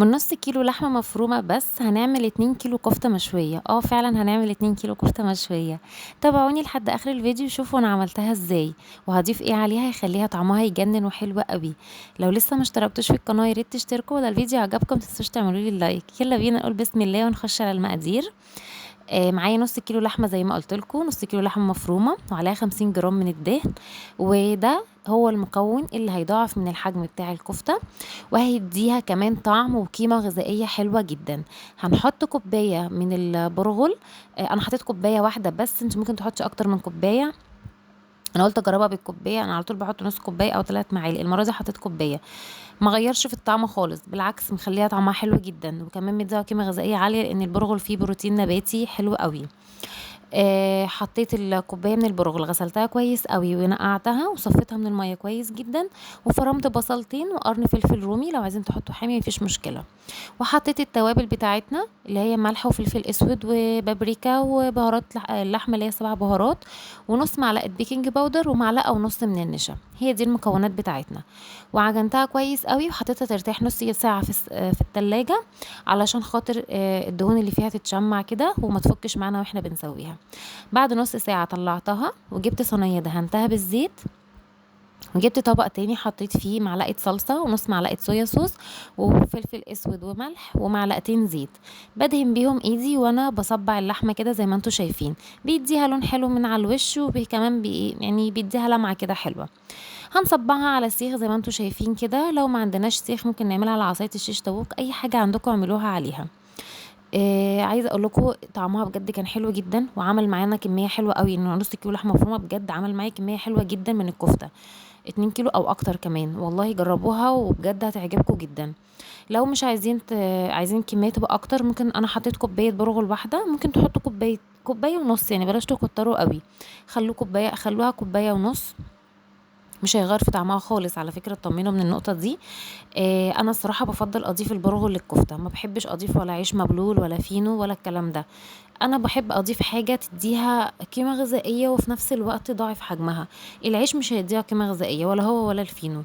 من نص كيلو لحمة مفرومة بس هنعمل 2 كيلو كفتة مشوية. فعلا هنعمل 2 كيلو كفتة مشوية. تابعوني لحد اخر الفيديو شوفوا انا عملتها ازاي وهضيف ايه عليها يخليها طعمها يجنن وحلوة قوي. لو لسه ما اشتركتوش في القناة ياريت تشتركوا، ولو الفيديو عجبكم متنسوش تعملوا لي اللايك. يلا بينا نقول بسم الله ونخش على المقادير. معايا نص كيلو لحمه زي ما قلت لكم، نص كيلو لحمه مفرومه وعليها 50 جرام من الدهن، وده هو المكون اللي هيضاعف من الحجم بتاع الكفته وهيديها كمان طعم وقيمه غذائيه حلوه جدا. هنحط كوبايه من البرغل. انا حطيت كوبايه واحده بس، انت ممكن تحطي اكتر من كوبايه. انا قلت اجربها بالكوبايه، انا على طول بحط نص كوبايه او 3 معالق، المره دي حطيت كوبايه. ما غيرش في الطعم خالص، بالعكس مخليها طعمها حلو جدا وكمان مديها قيمه غذائيه عاليه لان البرغل فيه بروتين نباتي حلو قوي. حطيت الكوبايه من البرغل، غسلتها كويس قوي ونقعتها وصفيتها من الميه كويس جدا، وفرمت بصلتين وقرن فلفل رومي، لو عايزين تحطوا حامي مفيش مشكله. وحطيت التوابل بتاعتنا اللي هي ملح وفلفل اسود وبابريكا وبهارات اللحمه اللي هي 7 بهارات، ونص معلقه بيكنج باودر ومعلقه ونص من النشا. هي دي المكونات بتاعتنا. وعجنتها كويس قوي وحطيتها ترتاح نص ساعه في التلاجة علشان خاطر الدهون اللي فيها تتشمع كده وما تفكش معانا واحنا بنسويها. بعد نص ساعه طلعتها وجبت صينيه دهنتها بالزيت، وجبت طبق تاني حطيت فيه معلقه صلصه ونص معلقه صويا صوص وفلفل اسود وملح ومعلقتين زيت. بدهن بيهم ايدي وانا بصبع اللحمه كده زي ما انتم شايفين، بيديها لون حلو من على الوش وكمان يعني بيديها لمعه كده حلوه. هنصبعها على سيخ زي ما انتم شايفين كده، لو ما عندناش سيخ ممكن نعملها على عصايه الشيش طاووق، اي حاجه عندكم اعملوها عليها. عايزه اقول لكم طعمها بجد كان حلو جدا وعمل معانا كميه حلوه قوي، انه نص كيلو لحمه مفرومه بجد عمل معايا كميه حلوه جدا من الكفته. 2 كيلو او اكتر كمان، والله جربوها وبجد هتعجبكم جدا. لو مش عايزين الكميه تبقى اكتر، ممكن انا حطيت كوبايه برغل واحده، ممكن تحطوا كوبايه ونص، يعني بلاش تكتروا قوي. خلوها كوبايه ونص، مش هيغير في طعمها خالص على فكره، اطمنوا من النقطه دي. انا الصراحه بفضل اضيف البرغل للكفته، ما بحبش اضيف ولا عيش مبلول ولا فينو ولا الكلام ده. انا بحب اضيف حاجه تديها قيمه غذائيه وفي نفس الوقت ضاعف حجمها. العيش مش هيديها قيمه غذائيه ولا هو ولا الفينو.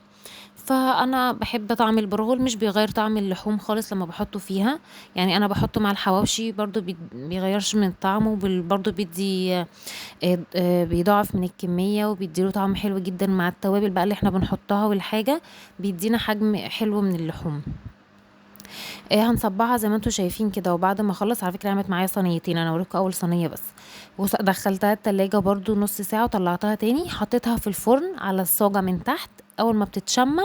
فانا بحب طعم البرغل، مش بيغير طعم اللحوم خالص لما بحطه فيها. يعني انا بحطه مع الحواوشي برضو بيغيرش من طعمه، برضو بيضاعف من الكمية وبيديله طعم حلو جدا مع التوابل بقى اللي احنا بنحطها والحاجة، بيدينا حجم حلو من اللحوم. هنصبعها زي ما انتم شايفين كده، وبعد ما اخلص على فكرة عملت معايا صينيتين، انا اوريكم اول صينية بس. ودخلتها التلاجة برضو نص ساعة وطلعتها تاني، حطيتها في الفرن على الصاجة من تحت. اول ما بتتشمع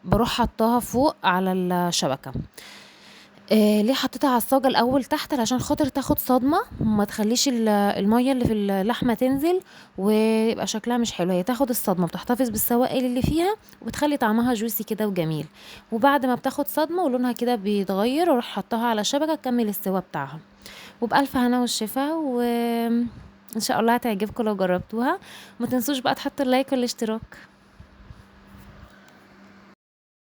بروح حطاها فوق على الشبكة. ليه حطيتها على الصاجة الاول تحت؟ علشان خاطر تاخد صدمة، ما تخليش المية اللي في اللحمة تنزل ويبقى شكلها مش حلو. هي تاخد الصدمة، بتحتفظ بالسوائل اللي فيها وبتخلي طعمها جوسي كده وجميل. وبعد ما بتاخد صدمة ولونها كده بيتغير اروح حطها على شبكة تكمل السوا بتاعها. وبألف هنا والشفا، وان شاء الله هتعجبكم لو جربتوها. ما تنسوش بقى تحطوا اللايك والاشتراك.